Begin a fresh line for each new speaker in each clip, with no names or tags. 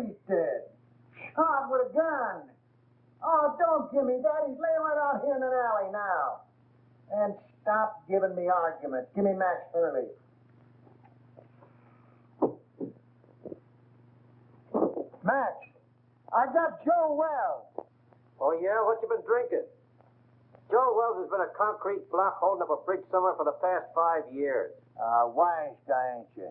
he's dead. Shot with a gun. Oh, don't give me that. He's laying right out here in an alley now. And stop giving me arguments. Give me Max Hurley. Max, I got Joe Wells.
Oh, yeah? What you been drinking? Joe Wells has been a concrete block holding up a bridge somewhere for the past 5 years.
Wise guy, ain't you?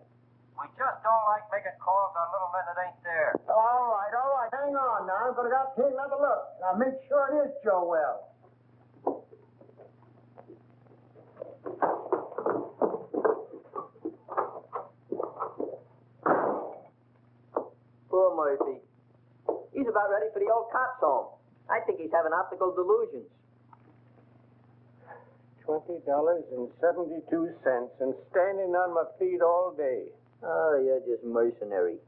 We just don't like making calls on little men that ain't there.
All right. Hang on now. I'm going to take another look. Now, make sure it is Joe Wells.
Poor Murphy. He's about ready for the old cops' home. I think he's having optical delusions.
$20.72 and standing on my feet all day.
Oh, you're just mercenary.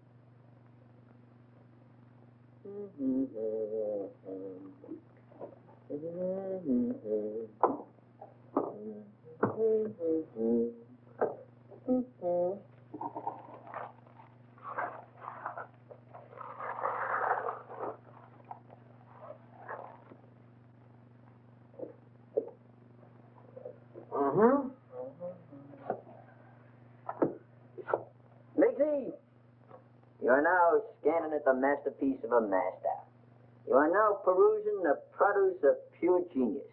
Miggsy, you are now scanning at the masterpiece of a master. You are now perusing the produce of pure genius.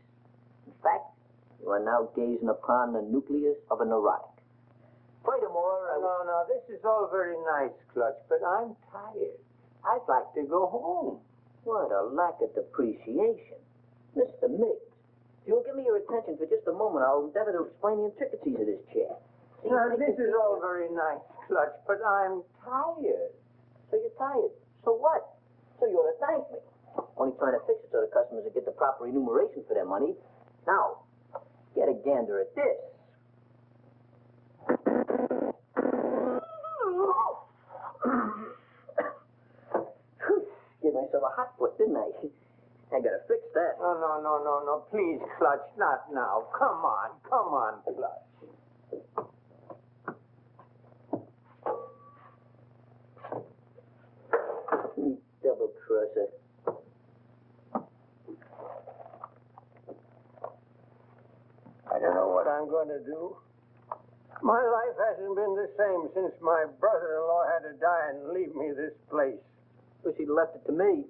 In fact, you are now gazing upon the nucleus of a neurotic. Furthermore,
No, this is all very nice, Clutch, but I'm tired. I'd like to go home.
What a lack of depreciation. Mr. Miggs, if you'll give me your attention for just a moment, I'll endeavor to explain the intricacies of this chair.
This is all very nice, Clutch, but I'm tired.
So you're tired. So what? So you ought to thank me. Only trying to fix it so the customers will get the proper remuneration for their money. Now, get a gander at this. Gave myself a hot foot, didn't I? I gotta fix that.
No, please, Clutch, not now. Come on, Clutch.
Double crosser.
I don't know what I'm going to do. My life hasn't been the same since my brother-in-law had to die and leave me this place.
Wish he'd left it to me.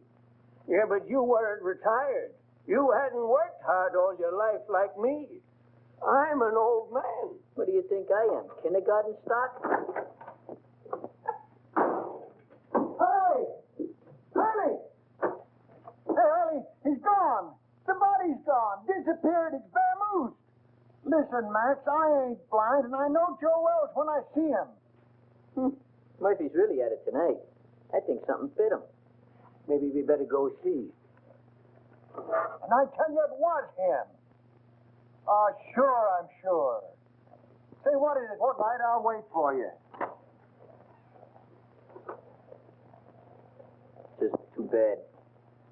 Yeah, but you weren't retired. You hadn't worked hard all your life like me. I'm an old man.
What do you think I am? Kindergarten stock?
Hurley! Hey, Hurley, he's gone. The body's gone. Disappeared. It's vamoosed. Listen, Max, I ain't blind, and I know Joe Wells when I see him.
Murphy's really at it tonight. I think something bit him.
Maybe we better go see.
And I tell you, it was him. Sure, I'm sure. Say, what is it? What night? I'll wait for you.
Just too bad.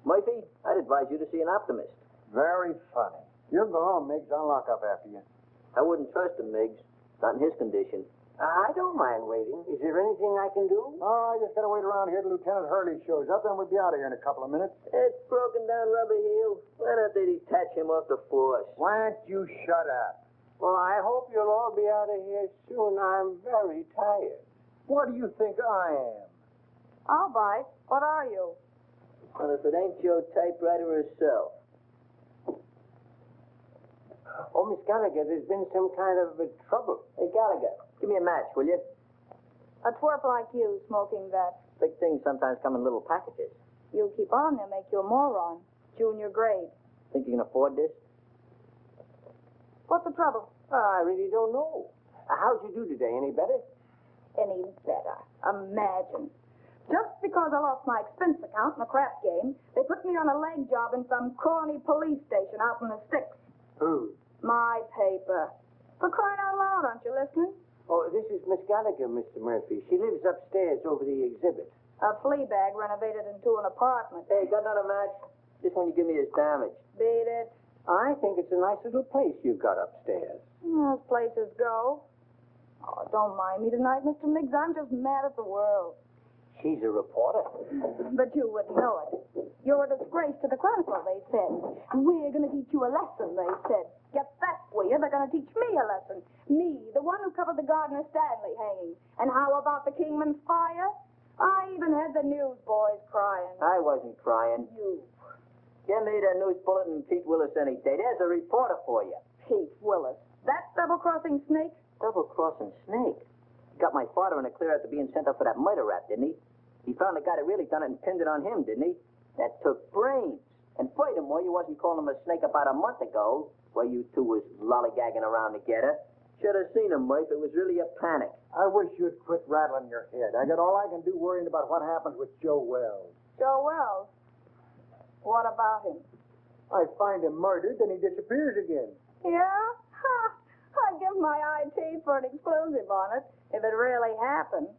Murphy, I'd advise you to see an optimist.
Very funny. You go home, Miggs. I'll lock up after you.
I wouldn't trust him, Miggs. Not in his condition.
I don't mind waiting. Is there anything I can do?
Oh, I just gotta wait around here till Lieutenant Hurley shows up, then we'll be out of here in a couple of minutes.
It's broken down rubber heel. Why don't they detach him off the force?
Why don't you shut up?
Well, I hope you'll all be out of here soon. I'm very tired.
What do you think I am?
I'll bite. What are you?
Well, if it ain't your typewriter herself.
Oh, Miss Gallagher, there's been some kind of trouble.
Hey, Gallagher, give me a match, will you?
A twerp like you smoking that.
Big things sometimes come in little packages.
You keep on, they'll make you a moron. Junior grade.
Think you can afford this?
What's the trouble?
I really don't know. How'd you do today? Any better?
Any better. Imagine. Just because I lost my expense account in a crap game, they put me on a leg job in some corny police station out in the sticks.
Who?
My paper. For crying out loud, aren't you listening?
Oh, this is Miss Gallagher, Mr. Murphy. She lives upstairs over the exhibit.
A flea bag renovated into an apartment.
Hey, got another match? Just when you give me his damage.
Beat it.
I think it's a nice little place you've got upstairs.
Those places go. Oh, don't mind me tonight, Mr. Miggs. I'm just mad at the world.
She's a reporter.
But you wouldn't know it. You're a disgrace to the Chronicle, they said. We're going to teach you a lesson, they said. Get that for you. They're going to teach me a lesson. Me, the one who covered the Gardner Stanley hanging. And how about the Kingman's fire? I even had the newsboys crying.
I wasn't crying.
You.
Give me the news bulletin and Pete Willis any day. There's a reporter for you.
Pete Willis. That double-crossing snake?
Double-crossing snake? He got my father in a clear after being sent up for that murder rap, didn't he? He found the guy that really done it and pinned it on him, didn't he? That took brains. And furthermore, you wasn't calling him a snake about a month ago, while you two was lollygagging around together. Should have seen him, Murph. It was really a panic.
I wish you'd quit rattling your head. I got all I can do worrying about what happens with Joe Wells.
Joe Wells? What about him?
I find him murdered, then he disappears again.
Yeah? Ha! I'd give my IT for an exclusive on it, if it really happened.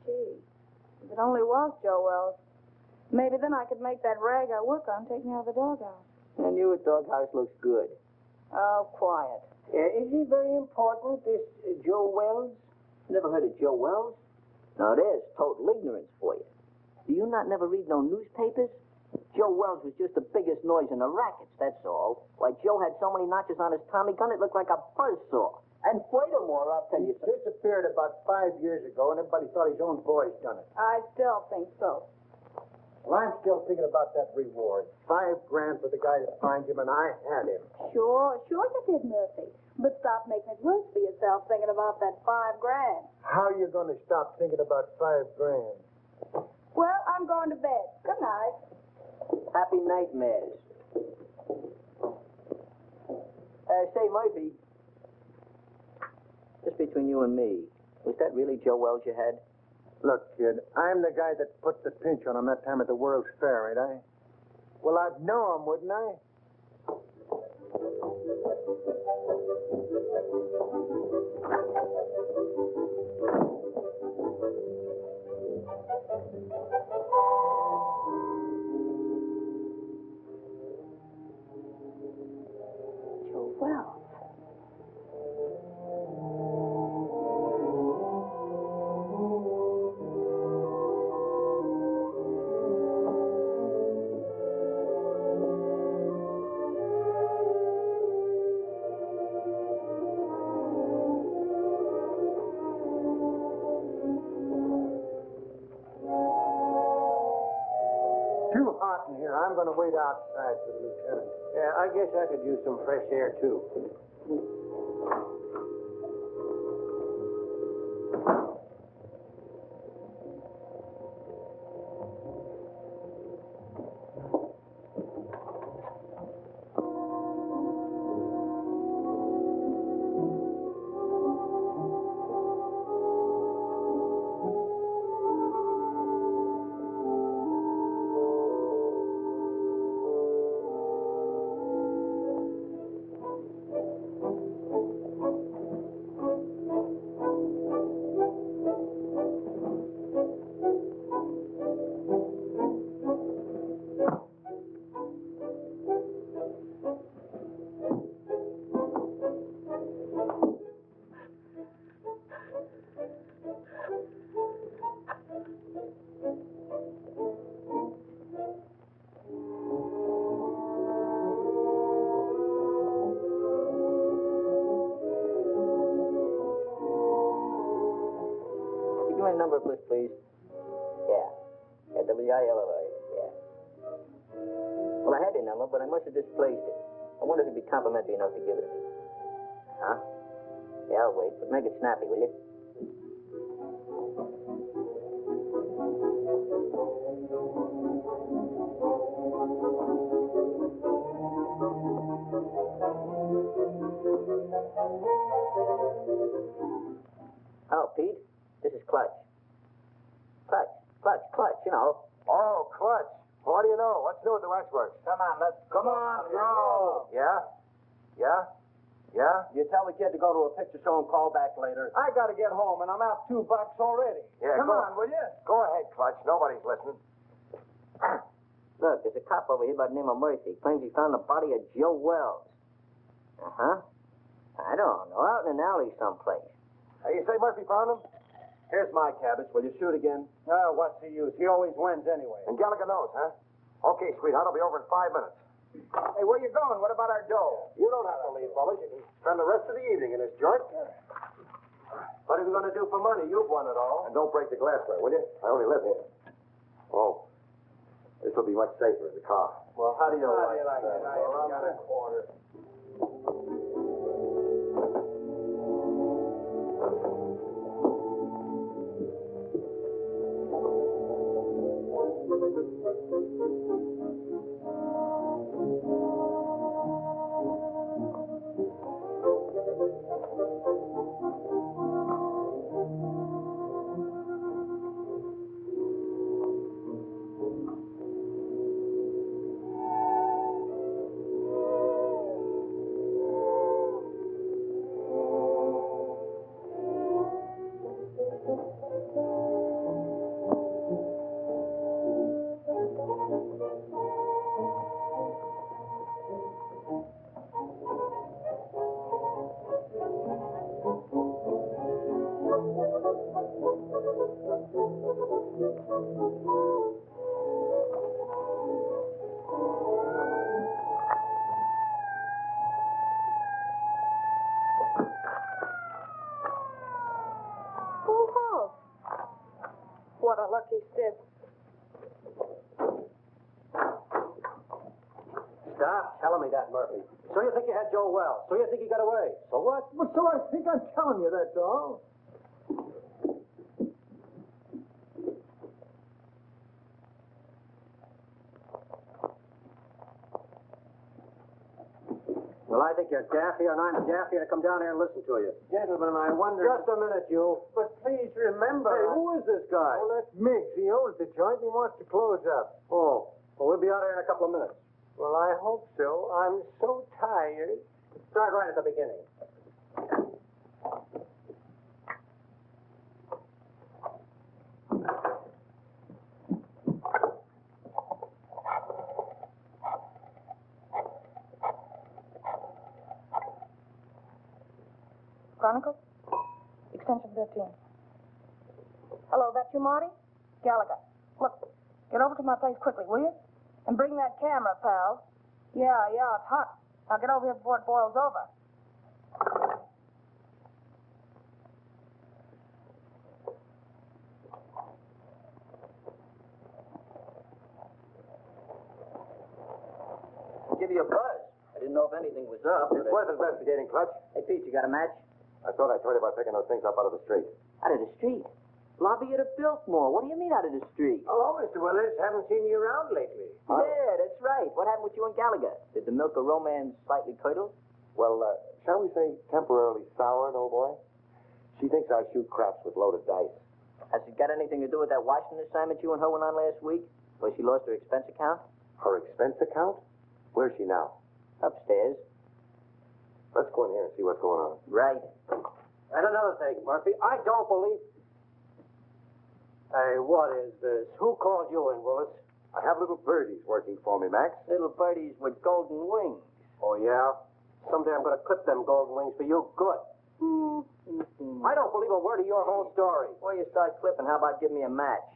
Gee, if it only was Joe Wells. Maybe then I could make that rag I work on take me out of the doghouse.
And your doghouse looks good.
Oh, quiet.
Is he very important, this Joe Wells?
Never heard of Joe Wells? Now, there's total ignorance for you. Do you not never read no newspapers? Joe Wells was just the biggest noise in the rackets, that's all. Why, Joe had so many notches on his Tommy gun, it looked like a buzzsaw. And furthermore, I'll tell you...
He disappeared about 5 years ago, and everybody thought his own boys done it.
I still think so.
Well, I'm still thinking about that reward. $5 grand for the guy that finds him, and I had him.
Sure you did, Murphy. But stop making it worse for yourself thinking about that $5 grand.
How are you going to stop thinking about $5 grand?
Well, I'm going to bed. Good night.
Happy nightmares. Say, Murphy, just between you and me, was that really Joe Wells you had?
Look, kid, I'm the guy that put the pinch on him that time at the World's Fair, ain't I? Well, I'd know him, wouldn't I?
Joe Wells.
Too hot in here. I'm going to wait outside for the lieutenant.
Yeah, I guess I could use some fresh air, too.
Number, please. Yeah. W-I-L-L-A. Yeah. Well, I had your number, but I must have displaced it. I wonder if it'd be complimentary enough to give it to me. Huh? Yeah, I'll wait, but make it snappy, will you? Oh, Pete, this is Clutch. Clutch, you know.
Oh, Clutch. What do you know? What's new with the waxworks?
Come on, roll.
Yeah?
You tell the kid to go to a picture show and call back later. I got to get home, and I'm out $2 already.
Yeah,
Come on, will you?
Go ahead, Clutch. Nobody's listening.
Look, there's a cop over here by the name of Murphy. Claims he found the body of Joe Wells. Uh-huh. I don't know. Out in an alley someplace.
You say Murphy found him?
Here's my cabbage. Will you shoot again?
Oh, what's the use? He always wins anyway.
And Gallagher knows, huh? Okay, sweetheart, I'll be over in 5 minutes.
Hey, where you going? What about our dough?
You don't have to leave, fellas. You can spend the rest of the evening in this joint.
What are we going to do for money? You've won it all.
And don't break the glassware, will you? I only live here. Oh, this will be much safer in the car.
Well, how do you
How do
like
you like
that?
it? I haven't got a quarter.
Full house. What a lucky stiff.
Stop telling me that, Murphy. So you think you had Joe Wells? So you think he got away? So what?
Well, so I think I'm telling you, that's all.
Well, I think you're daffy, and I'm daffy to come down here and listen to you.
Gentlemen, I wonder...
Just a minute, you.
But please remember...
Hey, who is this guy?
Well, that's Miggs. He owns the joint and he wants to close up.
Oh, well, we'll be out here in a couple of minutes.
Well, I hope so. I'm so tired.
Start right at the beginning.
Chronicle? Extension 13. Hello, that you, Marty? Gallagher. Look, get over to my place quickly, will you? And bring that camera, pal. Yeah, it's hot. Now get over here before it boils over.
Give you a buzz. I didn't know if anything was up.
It's worth investigating, Clutch.
Hey, Pete, you got a match?
I thought I told you about picking those things up out of the street.
Out of the street? Lobby at a Biltmore. What do you mean out of the street?
Hello, Mr. Willis. Haven't seen you around lately.
Yeah, that's right. What happened with you and Gallagher? Did the milk of romance slightly curdle?
Well, shall we say temporarily soured, old boy? She thinks I shoot craps with loaded dice.
Has it got anything to do with that Washington assignment you and her went on last week? Where she lost her expense account?
Her expense account? Where's she now?
Upstairs.
Let's go in here and see what's going on.
Right.
And another thing, Murphy, I don't believe... Hey, what is this? Who called you in, Willis?
I have little birdies working for me, Max.
Little birdies with golden wings.
Oh, yeah? Someday I'm going to clip them golden wings for you good. I don't believe a word of your whole story.
Before you start clipping, how about give me a match?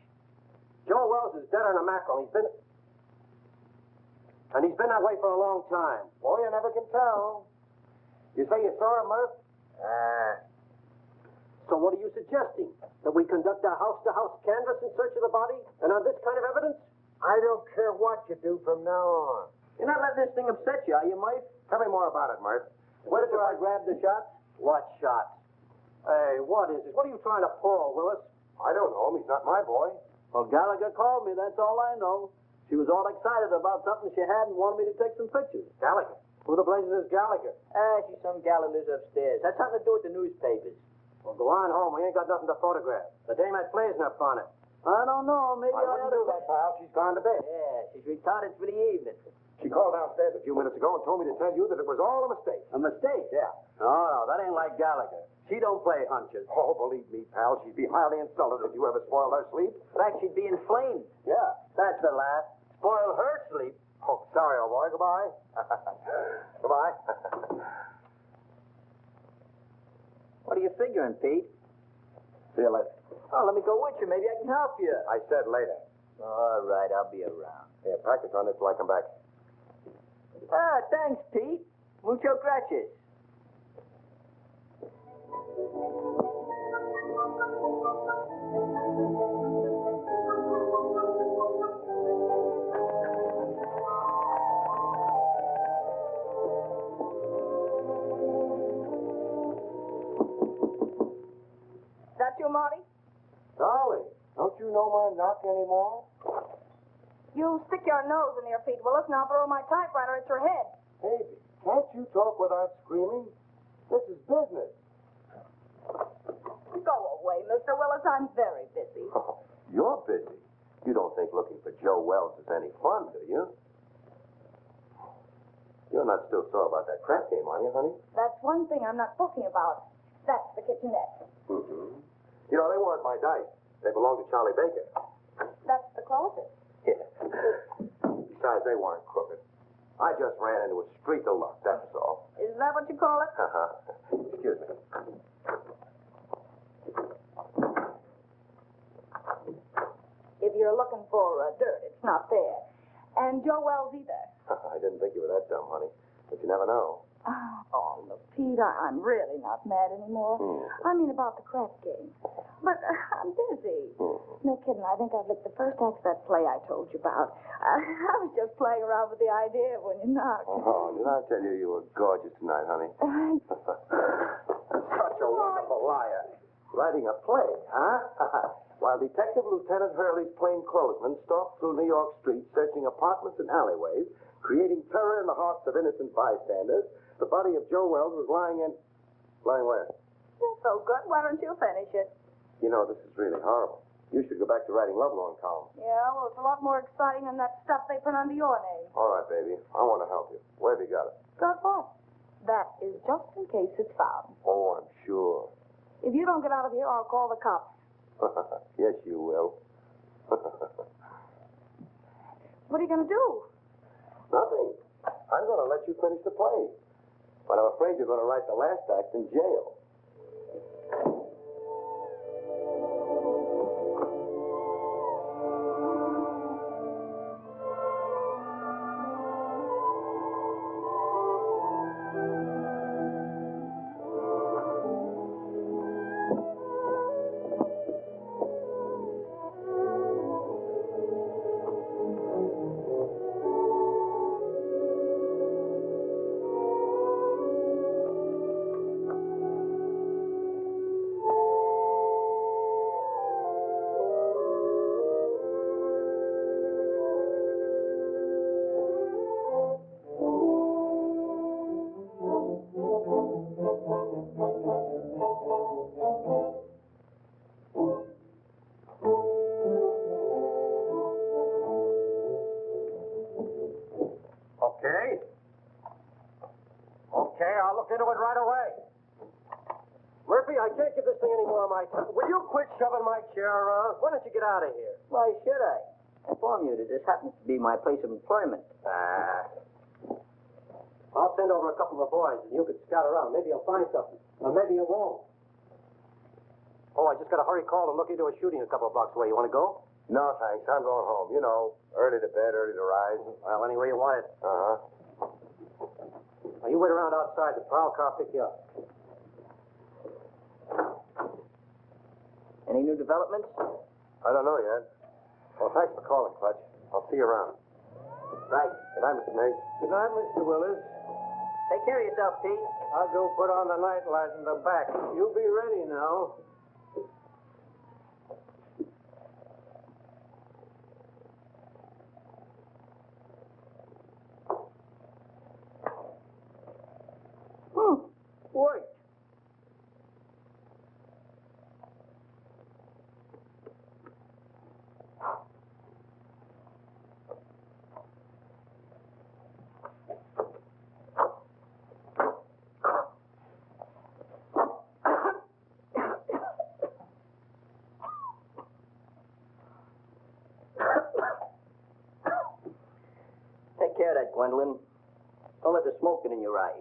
Joe Wells is deader than a mackerel. He's been that way for a long time.
Boy, you never can tell. You say you saw him, Murph?
So what are you suggesting? That we conduct a house-to-house canvass in search of the body? And on this kind of evidence?
I don't care what you do from now on.
You're not letting this thing upset you, are you, Murph?
Tell me more about it, Murph.
Where did I grab the shots? What shots? Hey, what is it? What are you trying to pull, Willis?
I don't know him. He's not my boy.
Well, Gallagher called me, that's all I know. She was all excited about something she had and wanted me to take some pictures.
Gallagher.
Who the blazes is Gallagher?
She's some gal who lives upstairs. Has something to do with the newspapers.
Well, go on home. We ain't got nothing to photograph. The dame had blazing up on it. I don't know. Maybe
I wouldn't do that, pal. She's gone to bed.
Yeah, she's retarded for the evening.
She called downstairs a few minutes ago and told me to tell you that it was all a mistake.
A mistake?
Yeah.
No, that ain't like Gallagher. She don't play hunches.
Oh, believe me, pal, she'd be highly insulted if you ever spoiled her sleep.
In fact, she'd be inflamed.
Yeah.
That's the laugh. Spoil her sleep.
Oh, sorry, old boy. Goodbye. Goodbye.
What are you figuring, Pete?
See you later.
Oh, let me go with you. Maybe I can help you.
I said later.
All right, I'll be around.
Yeah, practice on this till I come back.
Ah, thanks, Pete. Mucho gracias.
That you, Marty?
Dolly, don't you know my knock anymore?
You stick your nose in your feet, Willis, and I'll throw my typewriter at your head.
Baby, can't you talk without screaming? This is business.
Go away, Mr. Willis. I'm very busy.
Oh, you're busy. You don't think looking for Joe Wells is any fun, do you? You're not still sore about that crap game, are you, honey?
That's one thing I'm not talking about. That's the kitchenette.
Mm-hmm. You know, they weren't my dice. They belonged to Charlie Baker.
That's the closet.
Yeah. Besides, they weren't crooked. I just ran into a streak of luck, that's all.
Is that what you call it?
Excuse me.
If you're looking for dirt, it's not there. And Joe Wells either.
I didn't think you were that dumb, honey. But you never know.
Oh, look, Pete, I'm really not mad anymore. I mean about the crap game. But I'm busy. No kidding, I think I've licked the first act of that play I told you about. I was just playing around with the idea when you knocked.
Oh, did I tell you were gorgeous tonight, honey? Such a wonderful liar. Writing a play, huh? While Detective Lieutenant Hurley's plainclothesmen stalked through New York streets, searching apartments and alleyways, creating terror in the hearts of innocent bystanders, the body of Joe Wells was lying in... Lying where?
You're so good. Why don't you finish it?
You know, this is really horrible. You should go back to writing lovelorn columns.
Yeah, well, it's a lot more exciting than that stuff they print under your name.
All right, baby. I want to help you. Where have you got it?
Got what? That is just in case it's found.
Oh, I'm sure.
If you don't get out of here, I'll call the cops.
Yes, you will.
What are you going to do?
Nothing. I'm going to let you finish the play. But I'm afraid you're going to write the last act in jail.
Okay, I'll look into it right away. Murphy, I can't give this thing any more of my time. Will you quit shoving my chair around? Why don't you get out of here?
Why should I? Inform you that this happens to be my place of employment.
I'll send over a couple of boys and you can scout around. Maybe you'll find something. Or maybe you won't. Oh, I just got a hurry call to look into a shooting a couple of blocks away. You want to go?
No, thanks. I'm going home. You know, early to bed, early to rise.
Well, any way you want it.
Uh-huh.
Now, you wait around outside. The prowl car will pick you up.
Any new developments?
I don't know yet. Well, thanks for calling, Clutch. I'll see you around.
Right.
Good night, Mr. Nate.
Good night, Mr. Willis.
Take care of yourself, Pete.
I'll go put on the night light in the back. You be ready now. Wait.
Take care of that, Gwendolyn. Don't let the smoke get in your eyes.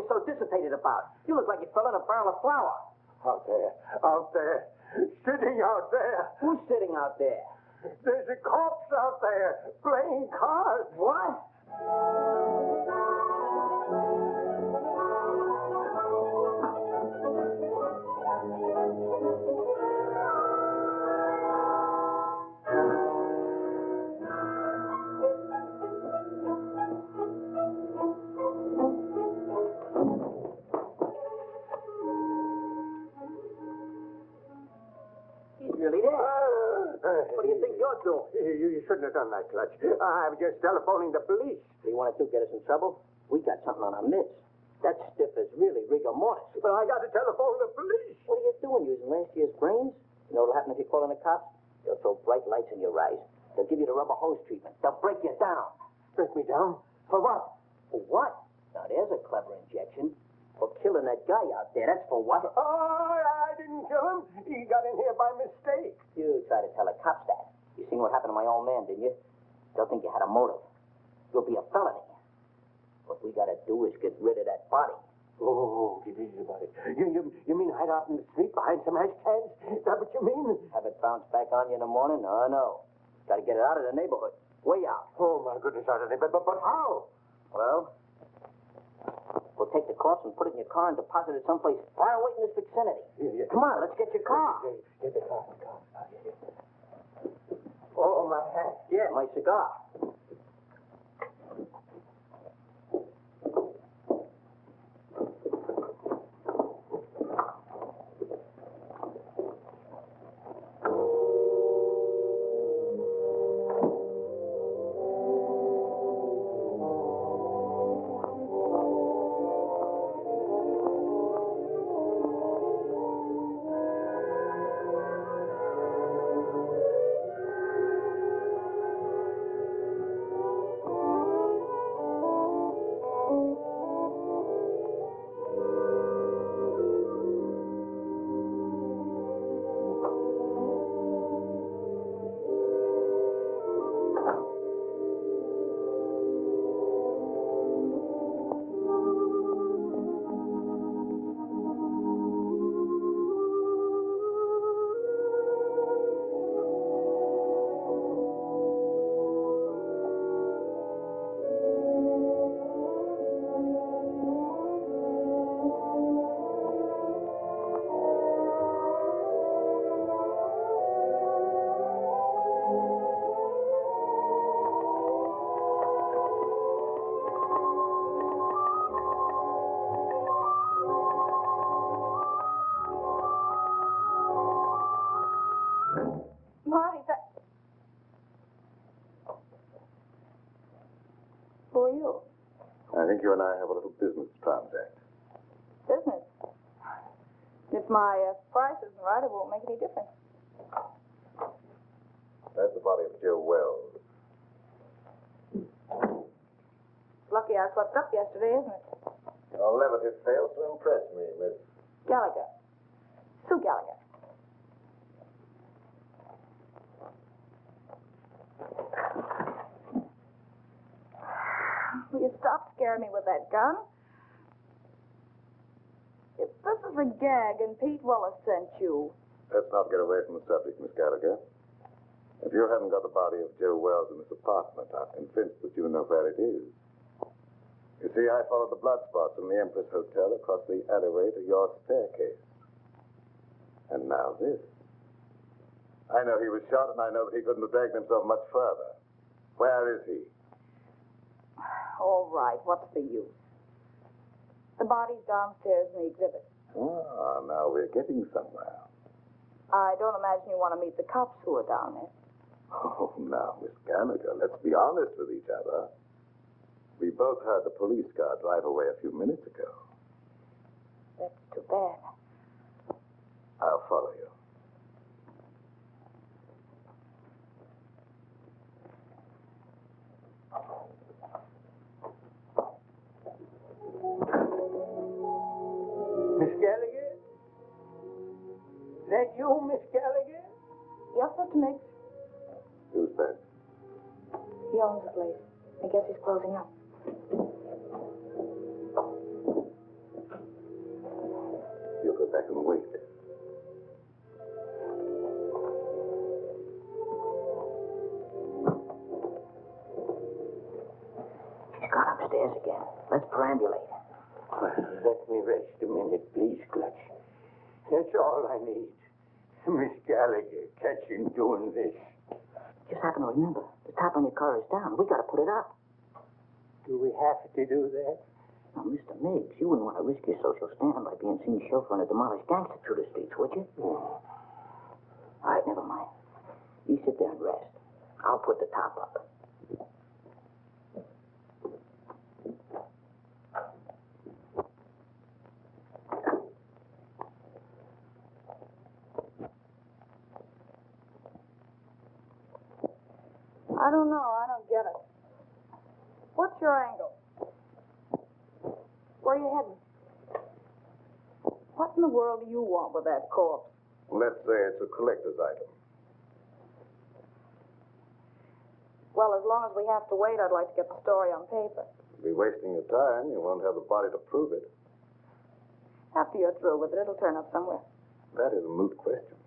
so dissipated about? You look like you fell in a barrel of flour.
Out there, sitting out there.
Who's sitting out there?
There's a corpse out there playing cards.
What? He's really there. What do you think you're doing?
You shouldn't have done that, Clutch. I'm just telephoning the police.
What do you want to do, get us in trouble? We got something on our midst. That stiff is really rigor mortis.
But I got to telephone the police.
What are you doing, using last year's brains? You know what'll happen if you call in the cops? They'll throw bright lights in your eyes. They'll give you the rubber hose treatment. They'll break you down.
Break me down? For what?
For what? Now, there's a clever injection. For killing that guy out there. That's for what?
Oh, I didn't kill him. He got in here by mistake.
You try to tell the cops that. You seen what happened to my old man, didn't you? They'll think you had a motive. You'll be a felony. What we gotta do is get rid of that body.
Oh, get easy about it. You mean hide out in the street behind some ash cans? Is that what you mean?
Have it bounce back on you in the morning? No. Gotta get it out of the neighborhood. Way out.
Oh, my goodness, out of there. But how?
Well, we'll take the corpse and put it in your car and deposit it someplace far away in this vicinity.
Yeah.
Come on, let's get your car.
Get the car. Oh, my hat.
Yeah, my cigar.
Marty, who are you?
I think you and I have a little business to transact.
Business. If my price isn't right, it won't make any difference.
That's the body of Joe Wells.
Lucky I slept up yesterday, isn't it?
Your levity fails to impress me, Miss.
Gallagher. Sue Gallagher. Will you stop scaring me with that gun? If this is a gag and Pete Wallace sent you...
Let's not get away from the subject, Miss Gallagher. If you haven't got the body of Joe Wells in this apartment, I'm convinced that you know where it is. You see, I followed the blood spots from the Empress Hotel across the alleyway to your staircase. And now this. I know he was shot, and I know that he couldn't have dragged himself much further. Where is he?
All right, what's the use? The body's downstairs in the exhibit.
Ah, now we're getting somewhere.
I don't imagine you want to meet the cops who are down there.
Oh, now, Miss Gallagher, let's be honest with each other. We both heard the police car drive away a few minutes ago.
That's too bad.
I'll follow you.
Miss Gallagher? Is that you, Miss Gallagher?
Yes, Mr. Miggs.
Who's that?
He owns the place. I guess he's closing up.
sit back and wait.
He's gone upstairs again. Let's perambulate.
Let me rest a minute, please, Clutch. That's all I need. Miss Gallagher, catch him doing this.
Just happen to remember, the top on your car is down. We gotta put it up.
Do we have to do that?
Now, Mr. Miggs, you wouldn't want to risk your social standing by being seen chauffeuring a demolished gangster through the streets, would you?
Oh.
All right, never mind. You sit there and rest. I'll put the top up.
I don't know. I don't get it. What's your angle? Where are you heading? What in the world do you want with that corpse?
Let's say it's a collector's item.
Well, as long as we have to wait, I'd like to get the story on paper.
You'll be wasting your time. You won't have the body to prove it.
After you're through with it, it'll turn up somewhere.
That is a moot question.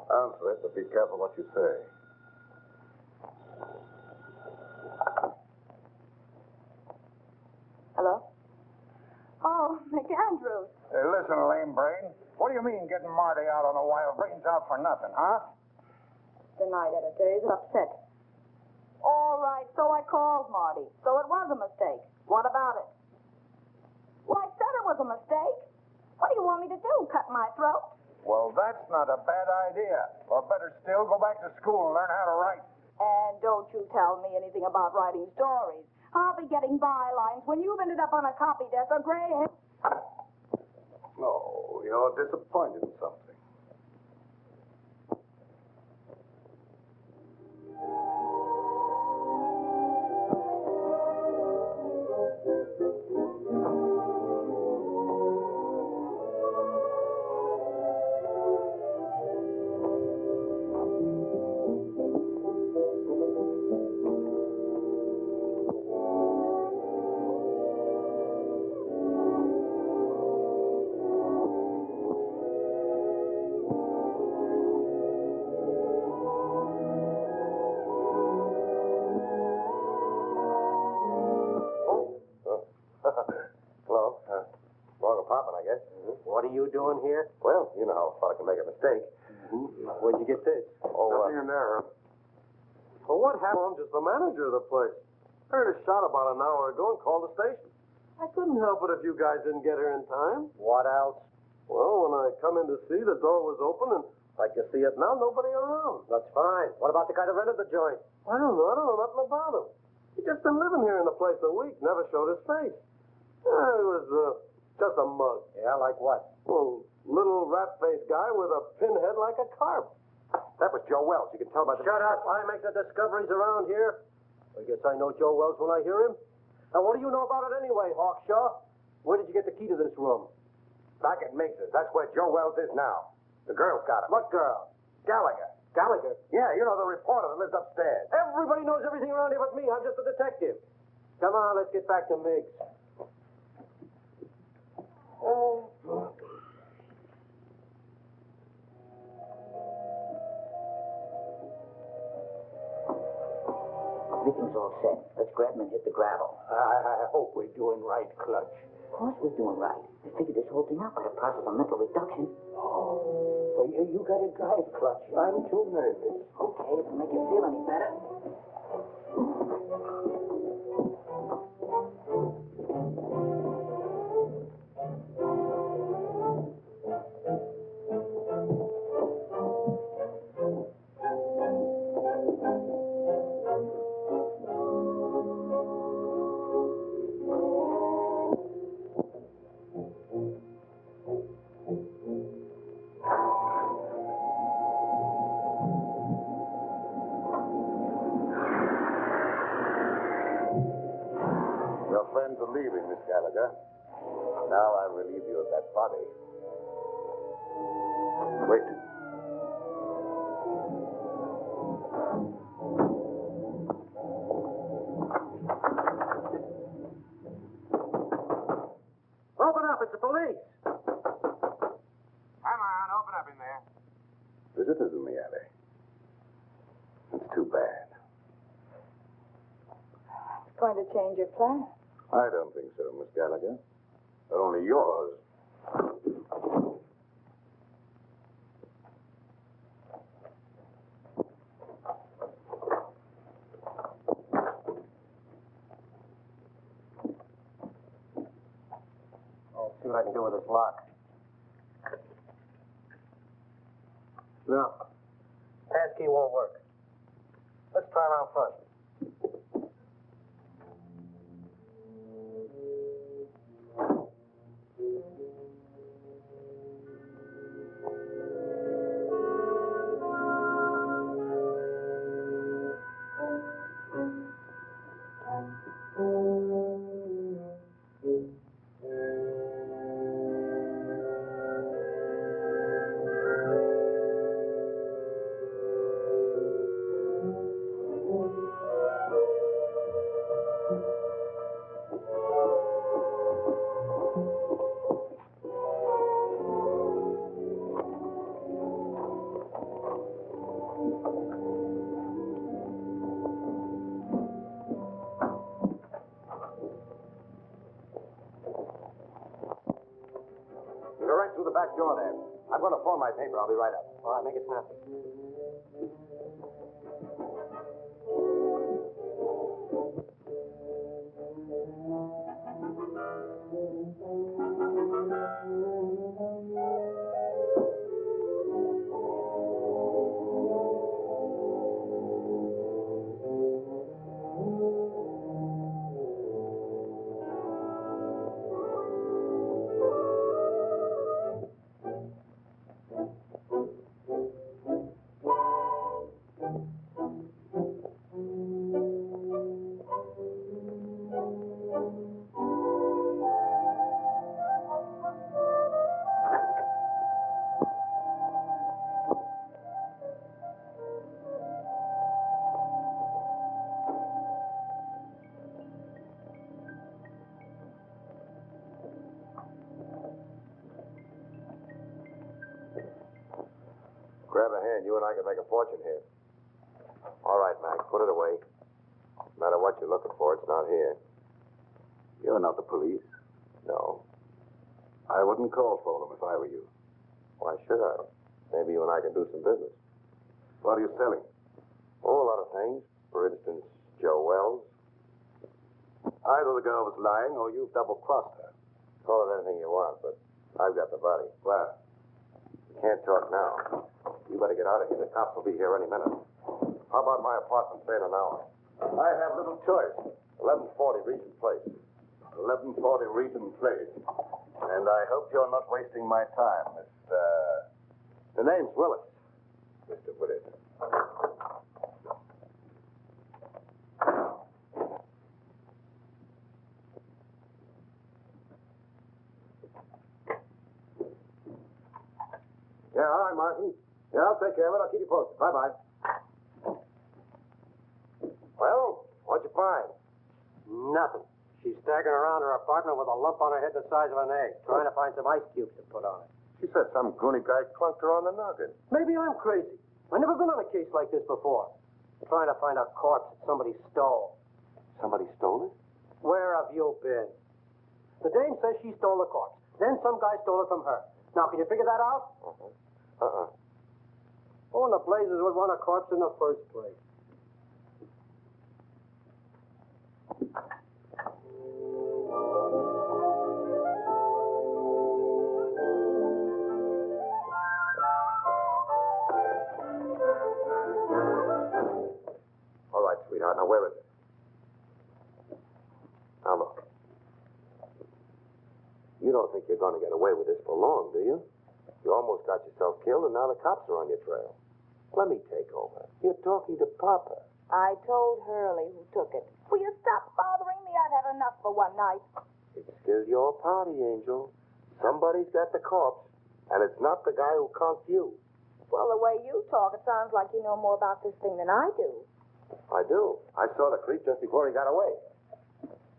Answer it, but be careful what you say.
Hello? Oh, McAndrews.
Hey, listen, lame brain. What do you mean getting Marty out on the wild brains out for nothing, huh?
The night editor is upset. All right, so I called Marty. So it was a mistake. What about it? Well, I said it was a mistake. What do you want me to do, cut my throat?
Well, that's not a bad idea. Or better still, go back to school and learn how to write.
And don't you tell me anything about writing stories. I'll be getting bylines when you've ended up on a copy desk or gray hair.
No, you're disappointed in something. Hello. Wrong apartment, I guess.
What are you doing here?
Well, you know how a fella can make a mistake.
Where'd you get this?
Nothing
in there. Well, what happened? I'm just the manager of the place. Heard a shot about an hour ago and called the station. I couldn't help it if you guys didn't get here in time.
What else?
Well, when I come in to see, the door was open, and like you see it now, nobody around.
That's fine. What about the guy that rented the joint?
I don't know nothing about him. He just been living here in the place a week, never showed his face. He was just a mug.
Yeah, like what?
Well, little rat-faced guy with a pinhead like a carp.
That was Joe Wells. You can tell by the...
Shut up. I make the discoveries around here. I guess I know Joe Wells when I hear him. Now, what do you know about it anyway, Hawkshaw? Where did you get the key to this room?
Back at Miggs's. That's where Joe Wells is now. The girl's got him.
What girl?
Gallagher.
Gallagher.
Yeah, you know, the reporter that lives upstairs.
Everybody knows everything around here but me. I'm just a detective. Come on, let's get back to Miggs.
Everything's all set. Let's grab him and hit the gravel.
I hope we're doing right, Clutch.
Of course we're doing right. We figured this whole thing out by the process of mental reduction.
Well, you got to drive, Clutch. I'm too nervous.
Okay, if it make you feel any better.
Your friends are leaving, Miss Gallagher. Now I'll relieve you of that body. Wait.
up. It's the police.
Come on, open up in there.
Visitors in the alley. It's too bad.
It's going to change your plan.
I don't think so, Miss Gallagher. Only yours.
I'll see what I can do with this lock. No. Passkey won't work. Let's try around front.
Go right through the back door there. I'm going to phone my paper. I'll be right up.
All right, make it snappy.
Grab a hand. You and I can make a fortune here. All right, Mac. Put it away. No matter what you're looking for, it's not here. You're not the police. No. I wouldn't call for them if I were you. Why should I? Maybe you and I can do some business. What are you selling? Oh, a lot of things. For instance, Joe Wells. Either the girl was lying or you've double-crossed her. Call it anything you want, but I've got the body. Well, you can't talk now. You better get out of here. The cops will be here any minute. How about my apartment, say in an hour? I have little choice. 1140 Regent Place. 1140 Regent Place. And I hope you're not wasting my time, Miss, The name's Willis. Mr. Willis. Yeah, all right, Martin. Yeah, I'll take care of it. I'll keep you posted. Bye-bye. Well, what'd you find?
Nothing. She's staggering around her apartment with a lump on her head the size of an egg, trying to find some ice cubes to put on it.
She said some goony guy clunked her on the noggin.
Maybe I'm crazy. I've never been on a case like this before. Trying to find a corpse that somebody stole.
Somebody stole it?
Where have you been? The dame says she stole the corpse. Then some guy stole it from her. Now, can you figure that out? Who in the blazes would want a corpse in the first place?
All right, sweetheart. Now, where is it? Now, look. You don't think you're going to get away with this for long, do you? You almost got yourself killed, and now the cops are on your trail. Let me take over. You're talking to Papa.
I told Hurley who took it. Will you stop bothering me? I've had enough for one night.
It's still your party, Angel. Somebody's got the corpse, and it's not the guy who conked you.
Well, the way you talk, it sounds like you know more about this thing than I do.
I do. I saw the creep just before he got away.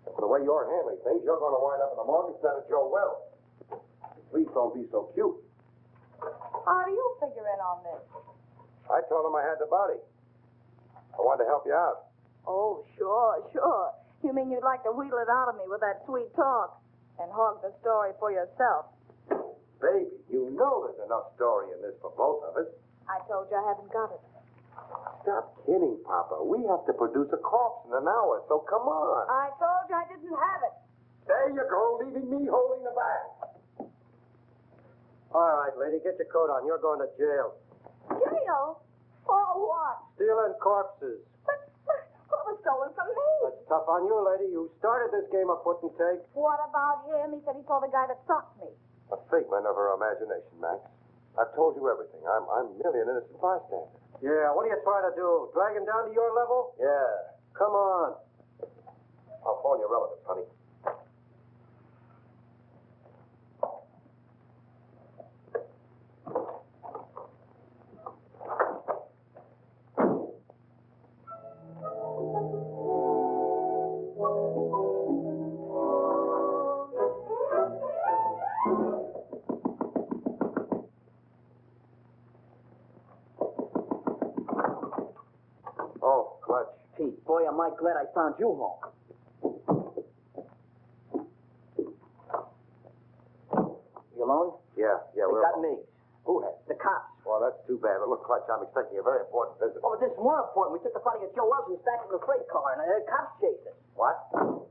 And for the way you're handling things, you're going to wind up in the morgue instead of Joe Wells. Please don't be so cute.
How do you figure in on this?
I told him I had the body. I wanted to help you out.
Oh, sure. You mean you'd like to wheedle it out of me with that sweet talk and hog the story for yourself?
Baby, you know there's enough story in this for both of us.
I told you I haven't got it.
Stop kidding, Papa. We have to produce a corpse in an hour, so come on.
I told you I didn't have it.
There you go, leaving me holding the bag.
All right, lady, get your coat on. You're going to jail.
Jail? For what?
Stealing corpses.
But what was stolen from me?
That's tough on you, lady. You started this game of put and take.
What about him? He said he saw the guy that socked me.
A figment of her imagination, Max. I've told you everything. I'm merely an innocent bystander.
Yeah, what are you trying to do? Drag him down to your level?
Yeah.
Come on.
I'll phone your relatives, honey. Oh, Clutch.
Pete, boy, am I glad I found you home. You alone?
Yeah,
They
we're
got
home.
me.
Who has?
The cops.
Well, that's too bad. But look, Clutch, I'm expecting a very important visit.
Oh, but this is more important. We took the body of Joe Wells and stacked it in a freight car, and the cops chased us.
What?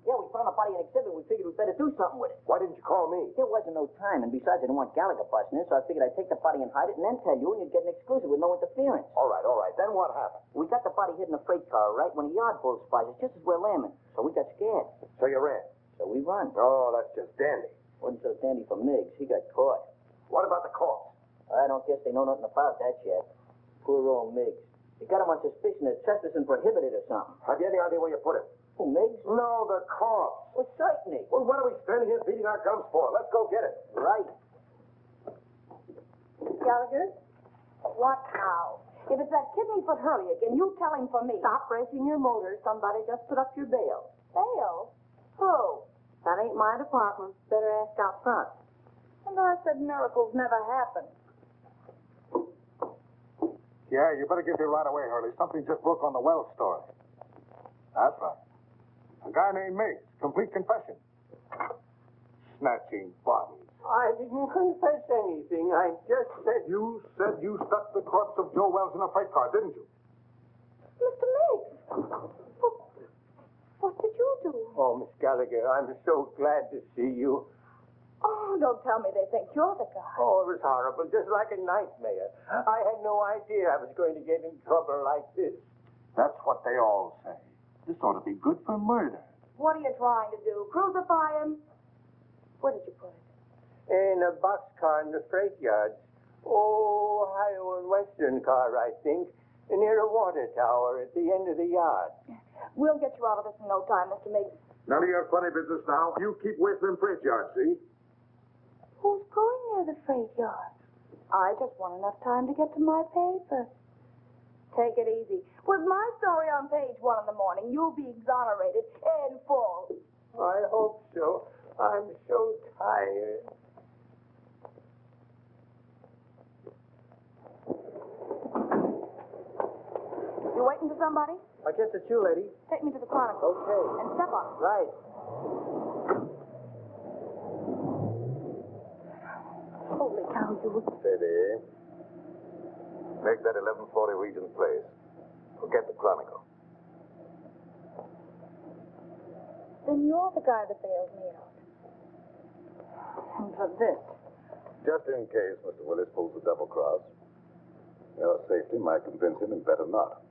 Yeah, we found the body in exhibit. We figured we'd better do something with it.
Why didn't you call me?
There wasn't no time, and besides, I didn't want Gallagher busting in, so I figured I'd take the body and hide it and then tell you, and you'd get an exclusive with no interference.
All right. Then what happened?
We got the body hid in a freight car, right, when a yard bull spies us just as we're lambing. So we got scared.
So you ran?
So we run.
Oh, that's just dandy.
Wasn't so dandy for Miggs. He got caught.
What about the corpse?
I don't guess they know nothing about that yet. Poor old Miggs. They got him on suspicion of trespassing prohibited or something.
Have you any idea where you put it?
Who, Miggs?
No, the corpse.
Well, certainly.
Well, what are we standing here beating our gums for? Let's go get it.
Right.
Gallagher? What now? If it's that kidney-foot Hurley again, you tell him for me.
Stop racing your motor. Somebody just put up your bail.
Bail? Who?
That ain't my department. Better ask out front.
And I said miracles never happen.
Yeah, you better get here right away, Hurley. Something just broke on the Wells story. That's right. A guy named Miggs. Complete confession. Snatching bodies.
I didn't confess anything. I just said...
You said you stuck the corpse of Joe Wells in a freight car, didn't you?
Mr. Miggs! What did you do?
Oh, Miss Gallagher, I'm so glad to see you.
Oh, don't tell me they think you're the guy.
Oh, it was horrible, just like a nightmare. I had no idea I was going to get in trouble like this.
That's what they all say. This ought to be good for murder.
What are you trying to do? Crucify him? Where did you put it?
In a boxcar in the freight yard. Oh, Ohio and Western car, I think. Near a water tower at the end of the yard.
We'll get you out of this in no time, Mr. Miggs.
None of your funny business now. You keep away from them freight yards, see?
Who's going near the freight yard? I just want enough time to get to my paper. Take it easy. With my story on page 1 in the morning, you'll be exonerated in full.
I hope so. I'm so tired.
You waiting for somebody?
I guess it's you, lady.
Take me to the Chronicle.
Okay.
And step on it.
Right.
Holy cow, you...
Steady. Make that 1140 Regent Place. Forget the Chronicle.
Then you're the guy that bailed me out. And for this.
Just in case Mr. Willis pulls a double cross, your safety might convince him and better not.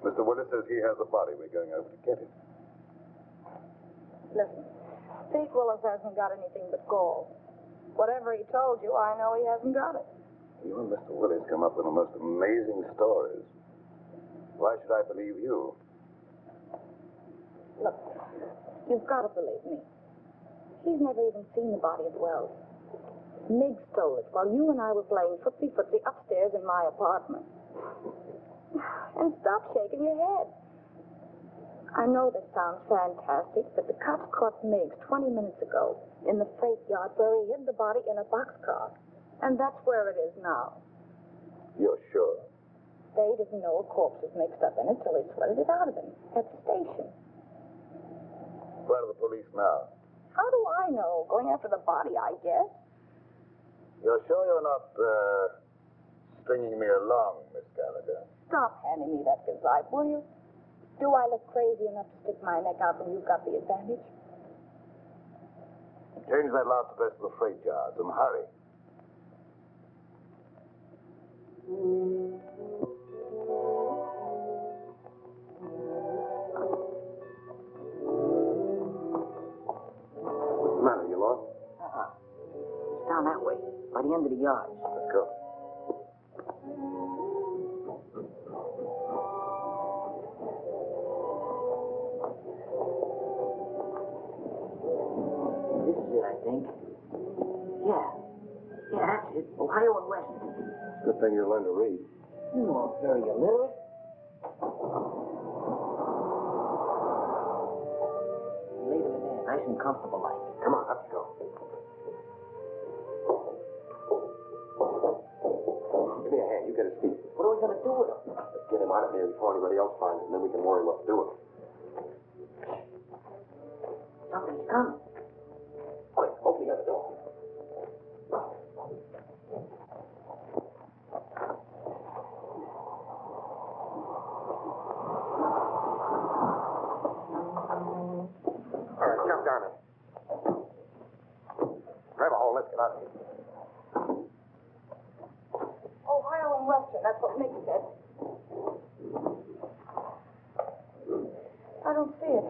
Mr. Willis says he has a body. We're going over to get it.
Listen, Pete Willis hasn't got anything but gall. Whatever he told you, I know he hasn't got it.
You and Mr. Willis come up with the most amazing stories. Why should I believe you?
Look, you've got to believe me. He's never even seen the body of Wells. Miggs stole it while you and I were playing footsie-footsie upstairs in my apartment. And stop shaking your head. I know this sounds fantastic, but the cops caught Miggs 20 minutes ago in the freight yard where he hid the body in a boxcar. And that's where it is now.
You're sure?
They didn't know a corpse was mixed up in it till they sweated it out of him at the station.
Where are the police now?
How do I know? Going after the body, I guess.
You're sure you're not, stringing me along, Miss Gallagher?
Stop handing me that gazette, will you? Do I look crazy enough to stick my neck out when you've got the advantage?
Change that last address to the freight yards and hurry.
What's the matter? You lost?
It's down that way, by the end of the yards.
Let's go.
This is it, I think. Yeah, that's it. Ohio and West.
Good thing you learned to read.
You are very illiterate. Leave it in there, nice and comfortable like.
Come on, let's go. Give me a hand. You get his feet.
What are we going to do with him?
Let's get him out of here before anybody else finds him, and then we can worry what to do with him.
Something's coming.
Quick, open the other door. All right, jump down there. Grab a hole. Let's get out of here.
Ohio and Western, that's what Mick said. I don't see it.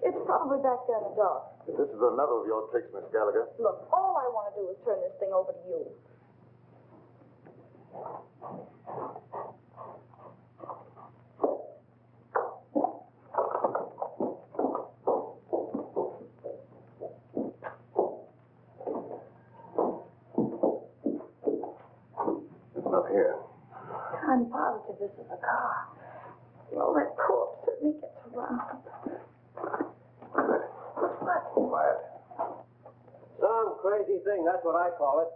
It's probably back there in the dark.
If this is another of your tricks, Miss Gallagher.
Look, all I want to do is turn this thing over to you.
It's not here.
I'm positive this is a car. Well, that corpse certainly gets around.
Quiet.
Some crazy thing, that's what I call it.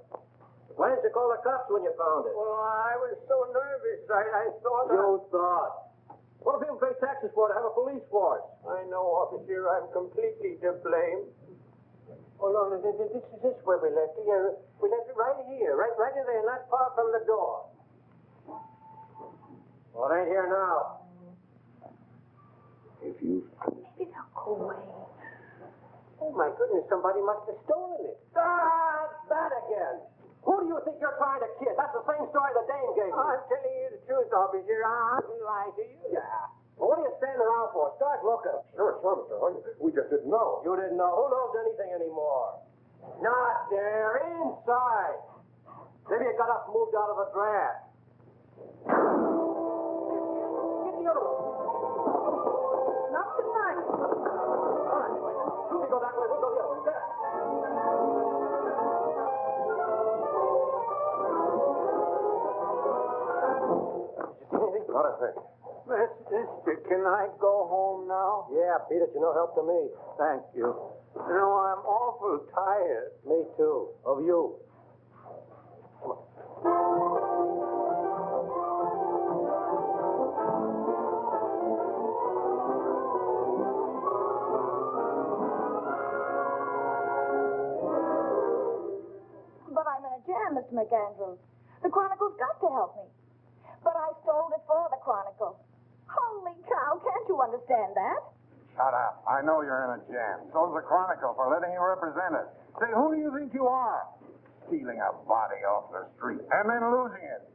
Why didn't you call the cops when you found it?
Well, I was so nervous. I thought.
You thought. What do people pay taxes for to have a police force?
I know, officer. I'm completely to blame. Oh, no, this is where we left it. Yeah, we left it right here, right in there, not far from the door.
Well, it ain't here now.
If you...
Maybe they'll go away.
Oh, my goodness, somebody must have stolen it.
Ah, that again. Who do you think you're trying to kid? That's the same story the dame gave me.
I'm telling you the truth, officer. I didn't lie to you.
Yeah. Well, what are you standing around for? Start looking.
Sure, Mr. Hoy. We just didn't know.
You didn't know. Who knows anything anymore? Not there. Inside. Maybe it got up and moved out of the draft. Get the other one.
Not tonight.
All right. You go that way. We'll go the other way. There.
Not a thing.
Mister, can I go home now?
Yeah, Peter, you're no help to me.
Thank you. You know, I'm awful tired.
Me too. Of you.
But I'm in a jam, Mr. McAndrews. The Chronicle's got to help me. But I stole it for the Chronicle. Holy cow, can't you understand that?
Shut up. I know you're in a jam. So's the Chronicle for letting you represent it. Say, who do you think you are? Stealing a body off the street and then losing it.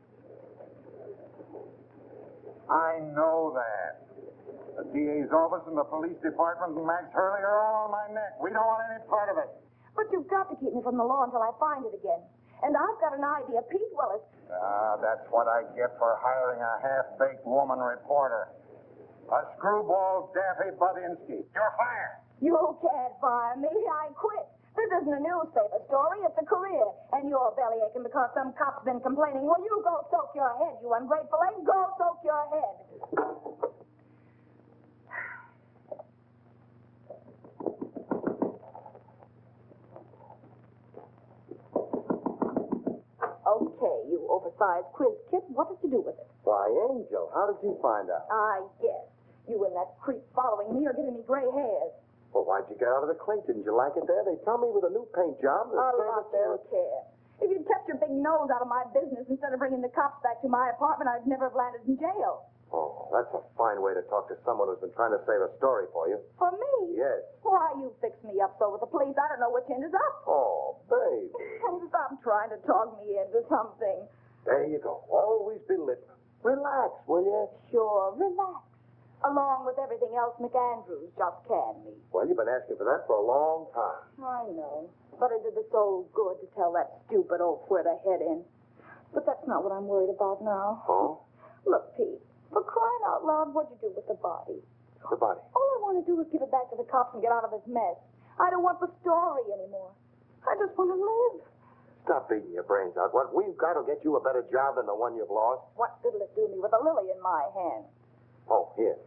I know that. The DA's office and the police department and Max Hurley are all on my neck. We don't want any part of it.
But you've got to keep me from the law until I find it again. And I've got an idea. Pete Willis.
That's what I get for hiring a half-baked woman reporter. A screwball Daffy Budinsky. You're fired.
You can't fire me. I quit. This isn't a newspaper story. It's a career. And you're belly aching because some cop's been complaining. Well, you go soak your head, you ungrateful egg. Go soak your head. you oversized quiz kit. What did you do with it?
Why, Angel, how did you find out?
I guess. You and that creep following me are giving me gray hairs.
Well, why'd you get out of the clink? Didn't you like it there? They tell me with a new paint job.
A lot you care. If you'd kept your big nose out of my business instead of bringing the cops back to my apartment, I'd never have landed in jail.
Oh, that's a fine way to talk to someone who's been trying to save a story for you.
For me?
Yes.
Why, you fix me up so with the police, I don't know which end is up.
Oh, baby.
Stop trying to talk me into something.
There you go. Always be listening. Relax, will you?
Sure, relax. Along with everything else McAndrews just canned me.
Well, you've been asking for that for a long time.
I know. But it did the soul good to tell that stupid old queer to head in. But that's not what I'm worried about now.
Oh?
Look, Pete, for crying out loud, what'd you do with the body?
The body?
All I want to do is give it back to the cops and get out of this mess. I don't want the story anymore. I just want to live.
Stop beating your brains out. What we've got will get you a better job than the one you've lost.
What good'll it do me with a lily in my hand?
Oh, here.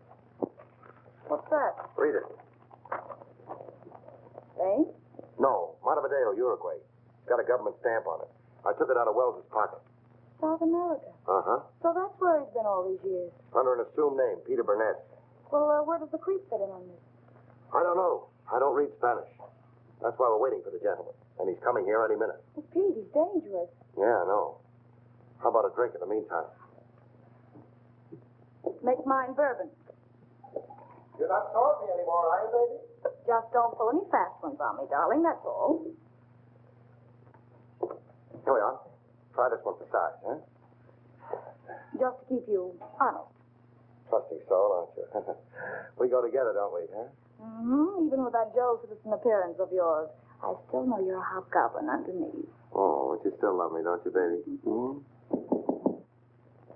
What's that?
Read it.
Eh?
No, Montevideo, Uruguay. Got a government stamp on it. I took it out of Wells's pocket.
South America.
Uh-huh.
So that's where he's been all these years.
Under an assumed name, Peter Burnett.
Well, where does the creep fit in on this?
I don't know. I don't read Spanish. That's why we're waiting for the gentleman. And he's coming here any minute.
Well, Pete, he's dangerous.
Yeah, I know. How about a drink in the meantime?
Make mine bourbon.
You're not sorry me anymore, are you, baby?
Just don't pull any fast ones on me, darling, that's all.
Here we are. Try this one for size, huh?
Just to keep you honest.
Trusting soul, aren't you? We go together, don't we, huh?
Mm-hmm. Even with that Joe citizen appearance of yours, I still know you're a hobgoblin underneath.
Oh, but you still love me, don't you, baby? Mm-hmm.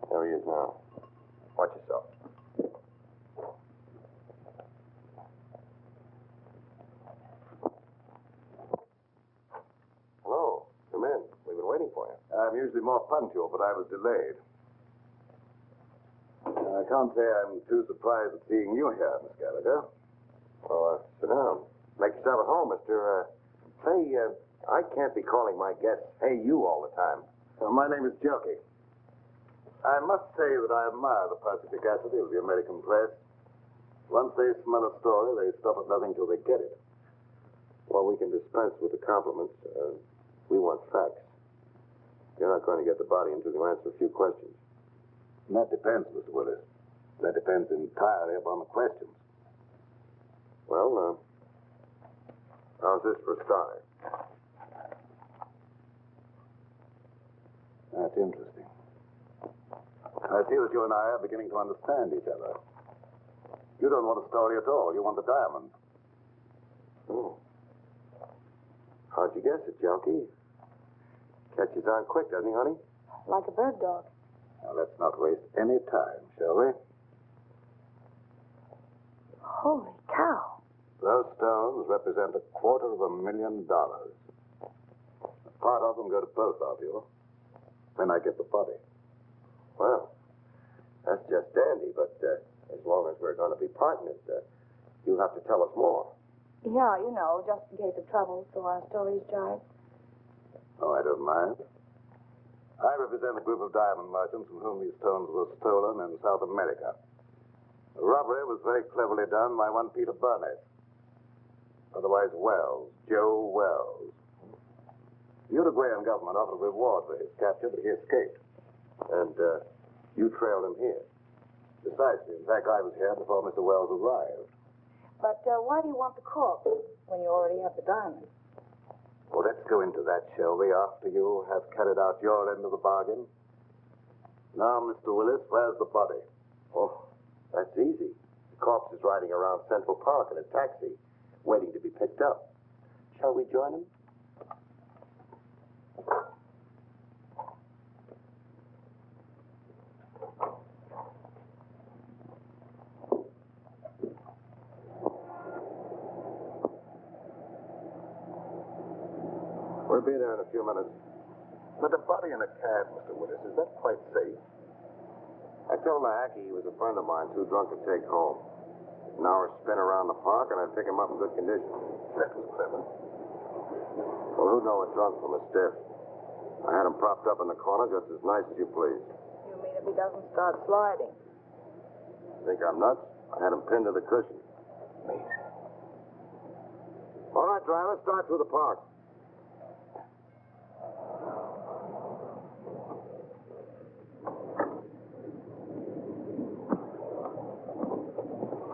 There he is now. Watch yourself. Hello. Come in. We've been waiting for you.
I'm usually more punctual, but I was delayed. I can't say I'm too surprised at seeing you here, Miss Gallagher.
Oh, sit down. Make yourself at home, Mr. I can't be calling my guests, hey, you all the time.
My name is Jockey. I must say that I admire the perspicacity of the American press. Once they smell a story, they stop at nothing till they get it.
Well, we can dispense with the compliments. We want facts. You're not going to get the body until you answer a few questions.
And that depends, Mr. Willis. That depends entirely upon the questions.
Well, how's this for a start?
That's interesting. I see that you and I are beginning to understand each other. You don't want a story at all. You want the diamond.
Oh. How'd you guess it, Junkie? Catches on quick, doesn't he, honey?
Like a bird dog.
Now, let's not waste any time, shall we?
Holy cow.
Those stones represent $250,000. Part of them go to both of you. Then I get the body.
Well, that's just dandy, but as long as we're going to be partners, you'll have to tell us more.
Yeah, you know, just in case of trouble, so our stories jive.
Oh, I don't mind. I represent a group of diamond merchants from whom these stones were stolen in South America. The robbery was very cleverly done by one Peter Burnett, otherwise Wells, Joe Wells. The Uruguayan government offered a reward for his capture, but he escaped.
And you trailed him here.
Precisely. In fact, I was here before Mr. Wells arrived.
But why do you want the corpse when you already have the diamond?
Well, let's go into that, shall we, after you have carried out your end of the bargain? Now, Mr. Willis, where's the body?
Oh, that's easy. The corpse is riding around Central Park in a taxi, waiting to be picked up. Shall we join him? We'll be there in a few minutes.
But a body in a cab, Mr. Willis, is that quite safe?
I told Lahacki he was a friend of mine, too drunk to take home. An hour spin around the park, and I'd pick him up in good condition.
That was clever.
Well, who'd know a drunk from a stiff? I had him propped up in the corner just as nice as you please.
You mean if he doesn't start sliding?
Think I'm nuts? I had him pinned to the cushion. All right, driver, start through the park.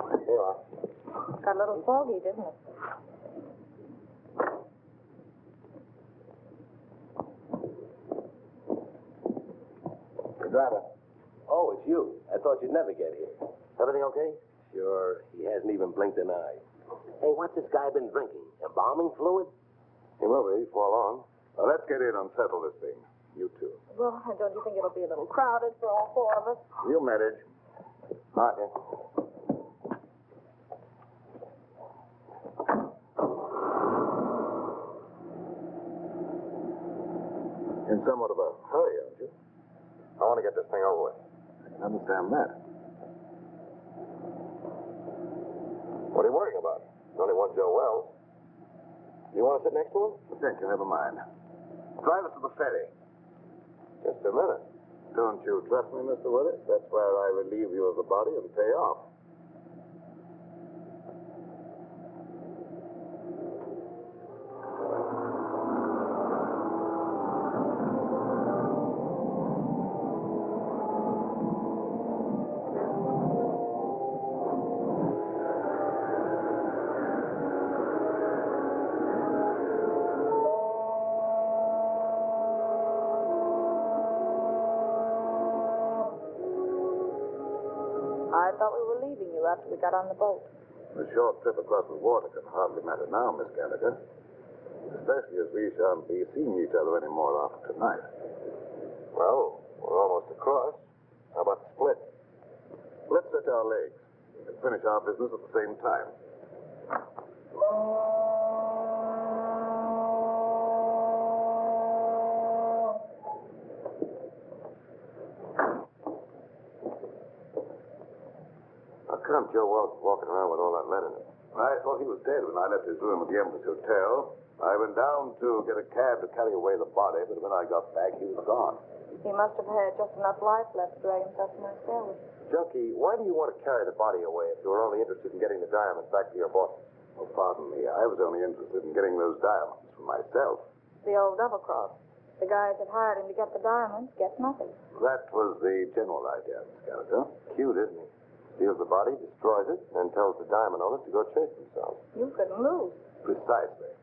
Here you are.
Got a little foggy, didn't it?
Hey, driver.
Oh, it's you. I thought you'd never get here.
Everything okay?
Sure, he hasn't even blinked an eye. Hey, what's this guy been drinking? Embalming fluid?
He will be before long. Let's get in and settle this thing. You two.
Well, don't you think it'll be a little crowded for all four of us?
You manage. All right, then. In somewhat of a hurry, aren't you? I want to get this thing over with. I can understand that. What are you worrying about? There's only one Joe Wells. You want to sit next to him? Thank you, never mind. Drive us to the ferry. Just a minute. Don't you trust me, Mr. Willis? That's where I relieve you of the body and pay off.
I thought we were leaving you after we got on the boat.
A short trip across the water can hardly matter now, Miss Gallagher. Especially as we shan't be seeing each other anymore after tonight. Well, we're almost across. How about the split? Let's stretch our legs and finish our business at the same time. How come Joe Wells is walking around with all that lead in him? I thought he was dead when I left his room at the Embassy Hotel. I went down to get a cab to carry away the body, but when I got back, he was gone.
He must have had just enough life left to drag himself to my stairway.
Junkie, why do you want to carry the body away if you were only interested in getting the diamonds back to your bosses? Oh, pardon me. I was only interested in getting those diamonds for myself.
The old double cross. The guys that hired him to get the diamonds get nothing.
That was the general idea, Miss Gallagher. Cute, isn't he? Steals the body, destroys it, and tells the diamond owners to go chase themselves.
You couldn't lose.
Precisely.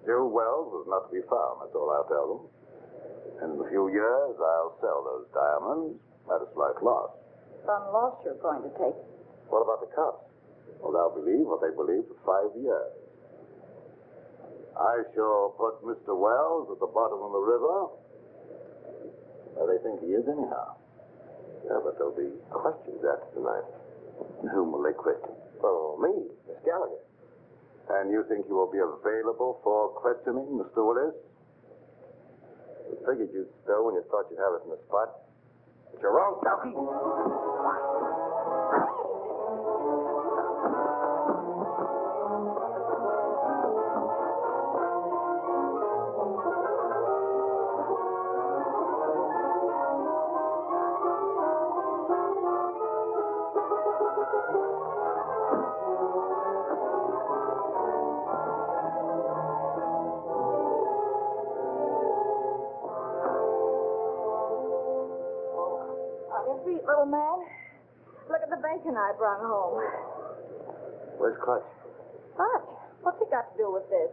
Joe Wells was not to be found, that's all I'll tell them. And in a few years, I'll sell those diamonds at a slight loss.
Some loss you're going to take.
What about the cops? Well, they'll believe what they believe for 5 years. I shall put Mr. Wells at the bottom of the river. Where they think he is, anyhow. Yeah, but there'll be questions after tonight. Whom will they question? Oh, me, Miss Gallagher. And you think you will be available for questioning, Mr. Willis? I figured you'd spill when you thought you'd have us in the spot. But you're wrong, Donkey.
Sweet little man. Look at the bacon I brought home.
Where's Clutch?
Clutch? What's he got to do with this?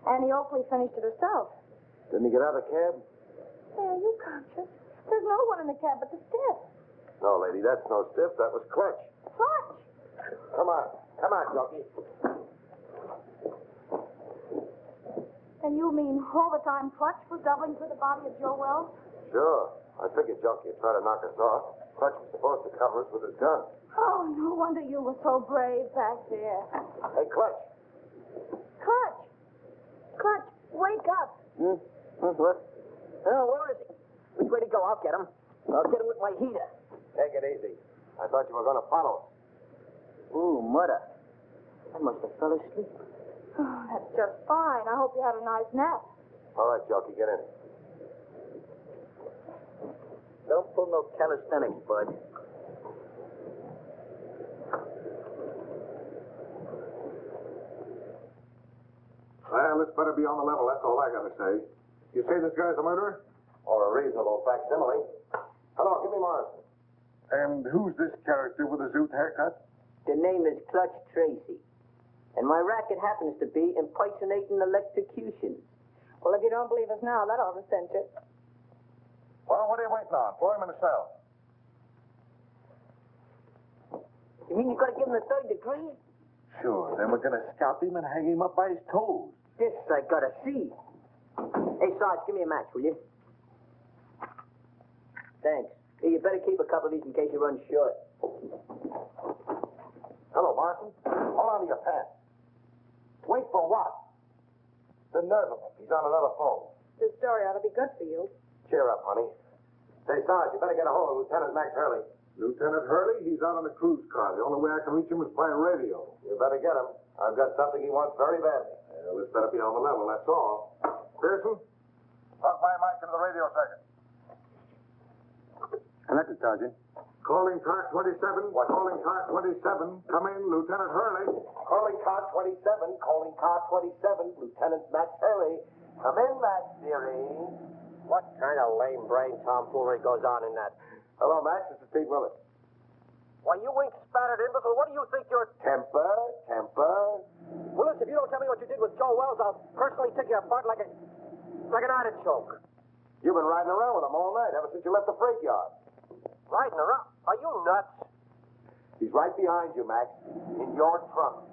Annie Oakley finished it herself.
Didn't he get out of the cab?
Hey, are you conscious? There's no one in the cab but the stiff.
No, lady, that's no stiff. That was Clutch.
Clutch?
Come on. Come on, Junkie.
And you mean all the time Clutch was doubling for the body of Joe Wells?
Sure. I figured Junkie would try to knock us off. Clutch was supposed to cover us with his gun.
Oh, no wonder you were so brave back there.
Hey, Clutch.
Clutch! Clutch, wake up.
What? Oh, where is he? Which way to go? I'll get him. I'll get him with my heater.
Take it easy. I thought you were going to follow us.
Ooh, mother. I must have fell asleep.
Oh, that's just fine. I hope you had a nice nap.
All right, Junkie, get in.
Don't pull no calisthenics, bud.
Well, this better be on the level, that's all I gotta say. You say this guy's a murderer?
Or a reasonable facsimile. Hello, give me Morrison.
And who's this character with the zoot haircut?
The name is Clutch Tracy. And my racket happens to be impersonating electrocutions.
Well, if you don't believe us now, that ought to cinch it.
Well, what are you waiting on? Throw him in the cell.
You mean you gotta give him the 3rd degree?
Sure, then we're gonna scalp him and hang him up by his toes.
This I gotta see. Hey, Sarge, give me a match, will you? Thanks. Hey, you better keep a couple of these in case you run short.
Hello, Morrison. Hold on to your pants. Wait for what? The nerve of him. He's on another phone.
This story ought to be good for you.
Cheer up, honey. Say, Sarge, you better get a hold of Lieutenant Max Hurley.
Lieutenant Hurley, he's out on a cruise car. The only way I can reach him is by radio.
You better get him. I've got something he wants very badly.
Well, this better be on the level, that's all. Pearson, plug my mic into the radio second.
Connected, Sergeant.
Calling car 27.
What?
Calling car 27. Come in, Lieutenant Hurley.
Calling car 27. Calling car 27. Lieutenant Max Hurley. Come in, Max, dearie. What kind of lame brain tomfoolery goes on in that? Hello, Max. This is Pete Willis. Why, you ink-spattered imbecile. What do you think you're... Temper. Willis, if you don't tell me what you did with Joe Wells, I'll personally take you apart like an artichoke. You've been riding around with him all night, ever since you left the freight yard. Riding around? Are you nuts? He's right behind you, Max. In your trunk.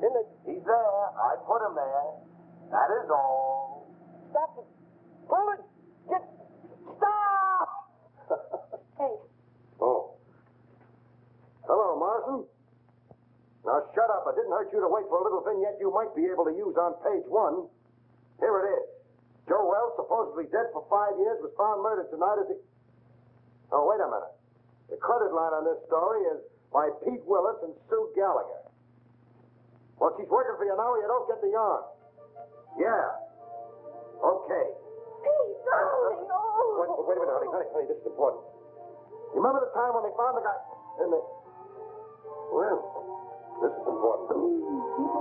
In it? He's there. I put him there. That is all. Stop it. Pull it. Stop!
Hey.
Oh. Hello, Morrison. Now, shut up. It didn't hurt you to wait for a little vignette you might be able to use on page 1. Here it is. Joe Wells, supposedly dead for 5 years, was found murdered tonight at the... Oh, wait a minute. The credit line on this story is by Pete Willis and Sue Gallagher. Well, she's working for you now or you don't get the yarn. Yeah. Okay.
Pete, darling, oh.
Wait a minute, honey, this is important. You remember the time when they found the guy in the... Well, this is important.